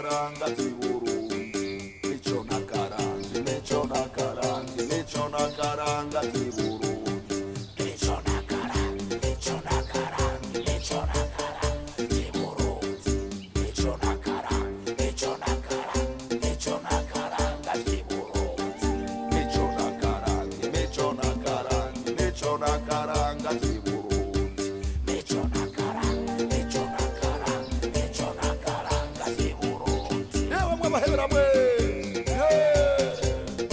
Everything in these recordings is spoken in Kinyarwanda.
nakaranga Burundi mico nakaranga mico nakaranga mico nakaranga Burundi mico nakaranga mico nakaranga mico nakaranga Burundi mico nakaranga mico nakaranga mico nakaranga Burundi mico nakaranga mico nakaranga mico nakaranga Bahebramwe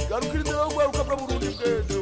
garukira indero y'urwaruka bwa Burundi bwejo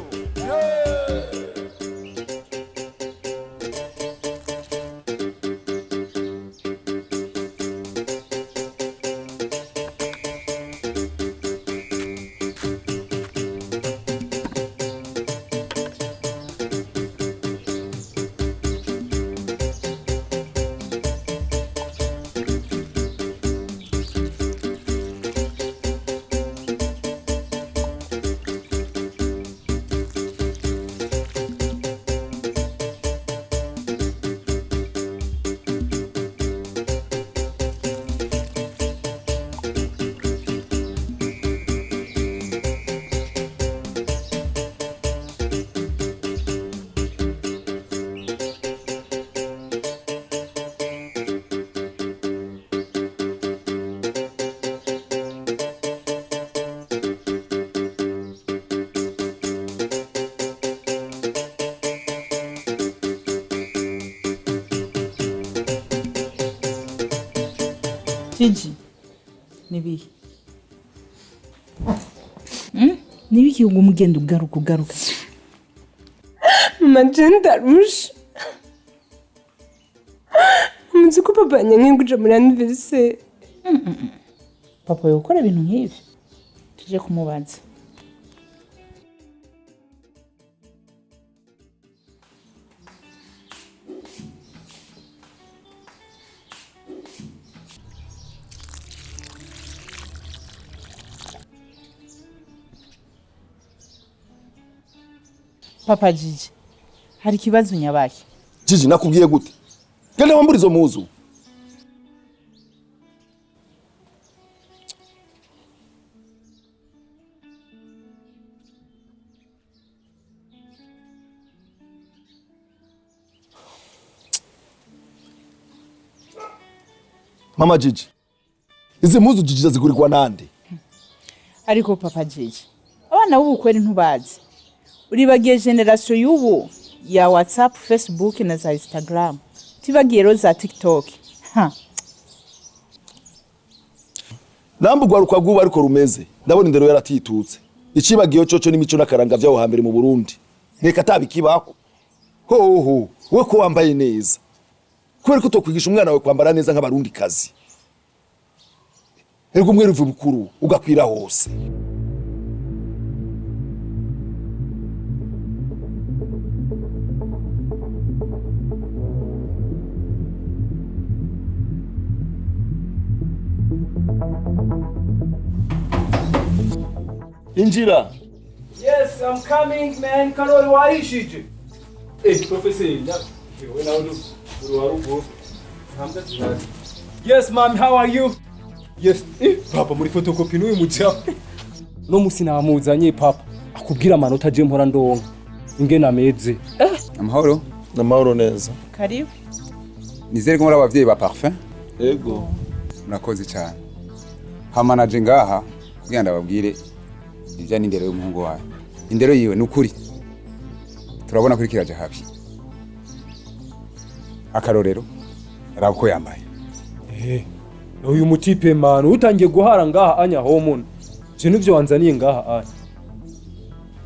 Gigi, nibihe? Nibihe ugu mugenda ugaruka? Mama ndarusha. Muzi ko papa yanyangiye kuja muri anniversaire. Papa yokora ibintu nk'ibi. Tuje kumubaza. Papa Gigi, hari ikibazo nyabaki? Gigi nakubwiye gute? Genda wambura izo muzu. Mama Gigi, izi muzu Gigi zazigurirwa nande? Ariko Papa Gigi, abana b'ubu kweri ntubazi. Uribagiye generation y'ubu ya WhatsApp, Facebook na za Instagram. Tibagiye ro za TikTok. Nambu urwaruka rw'ubu ariko rumeze. Ndabona indero yaratitutse. Icibagiye coco n'imico nakaranga vyaho hambere mu Burundi. Nkeka tabikibaho. Ho, we ko wambaye neza. Kubera ko tokwigisha umwana wawe kwambara neza nk'abarundi kazi. Ergo umwe ruvu bukuru ugakwira hose. Injira. Yes, I'm coming, man. Karoli waishije. Professor, wewe na URWARUKA. Yes, ma'am, how are you? Yes, papa muri photocopy n'uyu mucapo. No musi namuzanye papa. Akubwira amanota je mpora ndonka. Ingena ameze. Amahoro? Namahoro neza. Karibu. Nizere ko muri abavyeyi ba parfum? Yego. Murakoze cyane. Hamanaje ngaha kugira ndababwire ivya n'indero y'umuhungu wawe. Indero yiwe nukuri. Turabona kuri kiraje habi. Akarorero arako yambaye. Uyu mutipe man utangiye guhara ngaha anya homon. Je nivyo wanzaniye ngaha anya.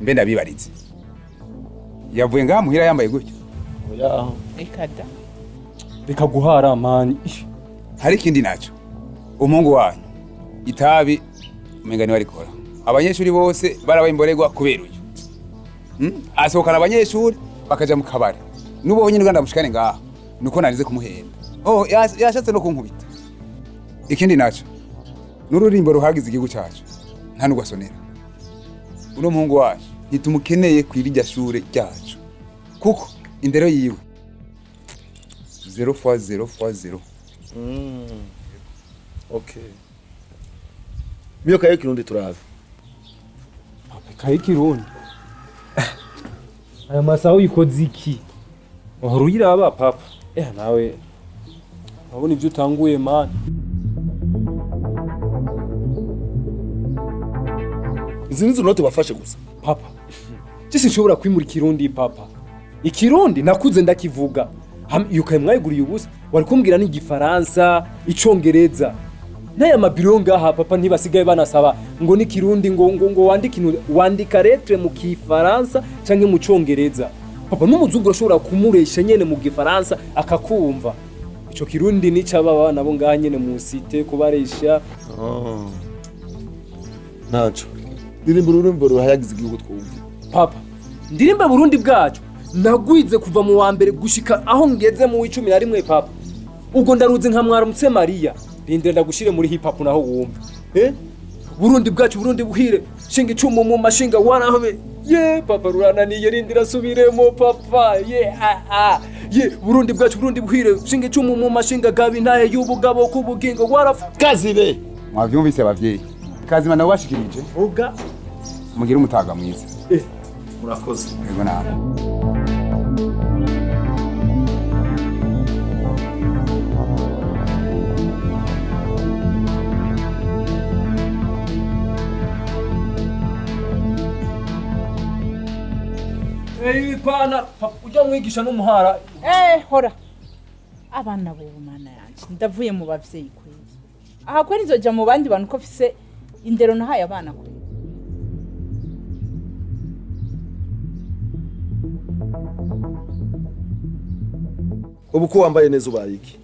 Mbe ndabibarize. Yavuye ngaha muhira yambaye gutyo. Oya. Ekada. Reka guhara man. Hari kindi naco. Umuhungu wanyu itabi umengani warikora. Abanyeshuri bose barabaye imborerwa kubera uyu. Asohokana abanyeshuri bakaja mu kabari. Nubonye n'uganda mushikane ngaha. Nuko narize kumuhenda. Yashatse no kunkubita. Ikindi naco. N'ururimbo ruhagize igihugu cyacu. Nta nugwasonera. Uno muhungu wacu nitumukeneye kwirija shure ryacu. Kuko indero yiwe 0 x 0 x 0. Okay. Miyo kaye kirundi turabe. Papa kaye kirundi. Aya masaho yikoze iki? Uhora uyiraba papa. Nawe urabona ibyo utanguye man. Izi nizo note bafashe gusa. Papa. Jisi nshobora kwimura ikirundi papa. Ikirundi nakuze ndakivuga. Yukaye mwayiguriye ubusa. Wari kumbwira n'igifaransa, icongereza. Naya mabiro ngaha papa ntibasigaye banasaba ngo ni kirundi ngo wandika lettre mu kifaransa canke mu congereza. Papa n'umuzungu urashobora kumuresha nyene mu gifaransa akakumva. Ico kirundi ni cababa nabo ngaha nyene mu site kubaresha. Naco. Ndirimbo ururembo ruhayagize igihugu twumva. Papa, ndirimba Burundi bwacu nagwize kuva mu wa mbere gushika aho ngeze mu 11 papa. Ubwo ndaruze nka mwaramutse Maria. Rindira ndagushire muri hip hop naho wumva. Burundi bwacu Burundi buhire. Shinga icumu mu mashinga warahobe. Papa rurananiye rindira subiremo papa. Burundi bwacu Burundi buhire. Shinga icumu mu mashinga gabi ntaye y'ubugabo kubugingo warafu. Kazibe. Mwavyumvise abavyeyi. Kazima nawe washikirije. Oga. Mugira umutaga mwiza. Murakoze. Yego nawe. Pana ujya mwigisha n'umuhara. Hora. Abana bo mana yanje ndavuye mu bavyeyi kwiye. Aha kweri nzoja mu bandi bantu ko fise indero nahaye abana kwiye. Ubu ko wambaye neza ubaye iki?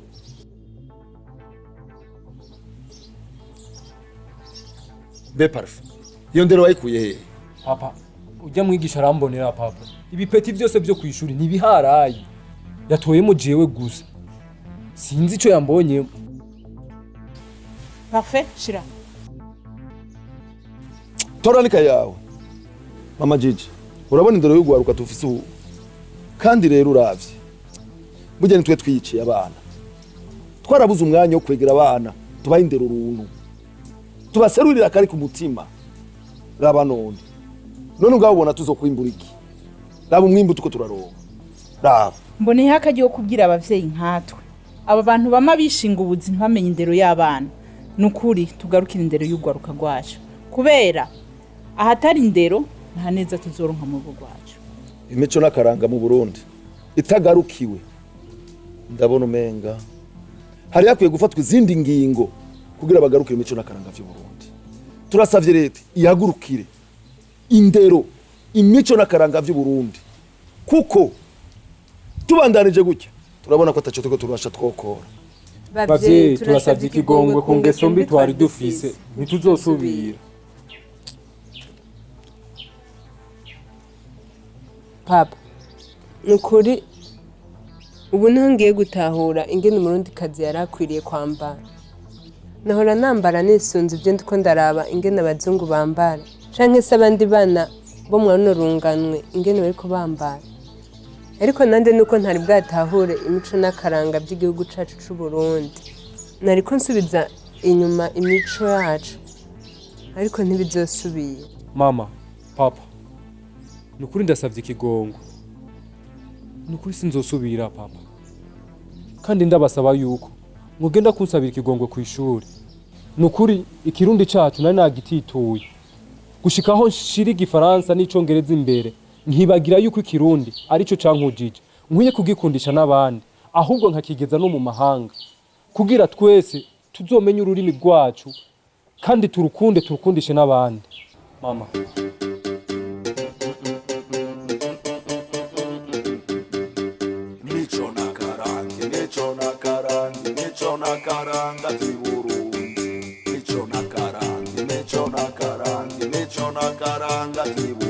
Be parfum. Iyo ndero wayikuye he? Papa, ujya mwigisha arambonera papa. Ibipeti byose byo kwishuri nibiharayi. Yatoyemo jewe gusa. Sinzi ico yambonye. Parfait, shira. Toranika yawe. Mama Gigi, urabona indero y'ugwaruka tufise ubu. Kandi rero uravye. Burya nitwe twiciye abana. Twarabuze umwanya wo kwegera abana, tubaye indero runtu. Tubaserurira kari ku mutima. Raba none. None ubwo ubona tuzokwimbura iki? Raba umwimbu tuko turaronka. Raba. Mbone hakagiye kubwira abavyeyi nkatwe. Aba bantu bama bishinga ubuzi ntibamenye indero y'abana. Nukuri tugarukira indero y'ugwaruka rwacu. Kubera ahatari indero nta neza tuzoronka mu rugo rwacu. Imico n'akaranga mu Burundi itagarukiwe. Ndabona umenga hari yakwiye gufatwa izindi ngingo kugira bagarukire imico n'akaranga vy'u Burundi. Turasavye leta ihagurukire indero imico n'akaranga vy'u Burundi. Kuko tubandanije gutya turabona ko ataco tuko turasha twokora. Bavyeyi turasavye ikigongwe ku ngeso mbi twari dufise ntituzosubira. Papa, nukuri ubu ntangiye gutahura ingene umurundi kazi yarakwiriye kwambara. Nahora nambara nisunze ibyo ndiko ndaraba ingene abazungu bambara. Canke se abandi bana bo mwana runganwe ingene bariko bambara. Ariko nande nuko ntari bwatahure imico n'akaranga by'igihugu cacu c'u Burundi. Nariko nsubiza inyuma imico yacu. Ariko ntibizosubira. Mama, papa. Nukuri ndasavye ikigongo. Nukuri sinzosubira papa. Kandi ndabasaba yuko mugenda kunsabira ikigongo ku ishuri. Nukuri ikirundi cacu nari nagitituye. Gushikaho nshira igifaransa n'icongereza imbere. Ntibagira yuko ikirundi arico cankujije. Nkwiye kugikundisha n'abandi. Ahubwo nkakigeza no mu mahanga. Kugira twese tuzomenye ururimi rwacu kandi turukundishe n'abandi. Mama. Nakaranga vy'Uburundi, imico nakaranga vy'Uburundi.